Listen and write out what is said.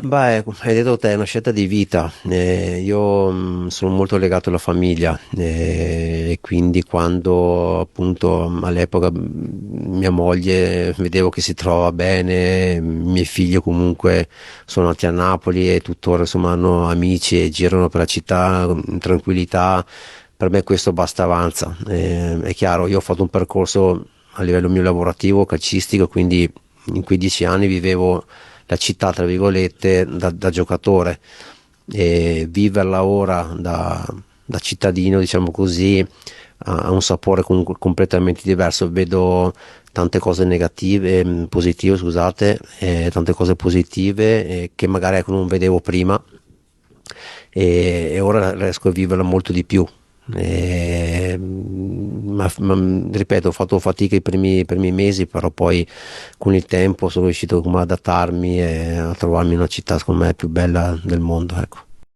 Beh, hai detto te, è una scelta di vita. Io sono molto legato alla famiglia e quindi quando appunto all'epoca mia moglie vedevo che si trova bene, i miei figli comunque sono nati a Napoli e tuttora insomma hanno amici e girano per la città in tranquillità, per me questo basta avanza. È chiaro, io ho fatto un percorso a livello mio lavorativo, calcistico, quindi in 15 anni vivevo la città, tra virgolette, da giocatore e viverla ora da cittadino, diciamo così, ha un sapore comunque completamente diverso. Vedo tante cose negative, positive, scusate, tante cose positive che magari ecco, non vedevo prima e ora riesco a viverla molto di più. Ma, ripeto, ho fatto fatica i primi mesi, però poi con il tempo sono riuscito come ad adattarmi e a trovarmi in una città secondo me più bella del mondo, ecco.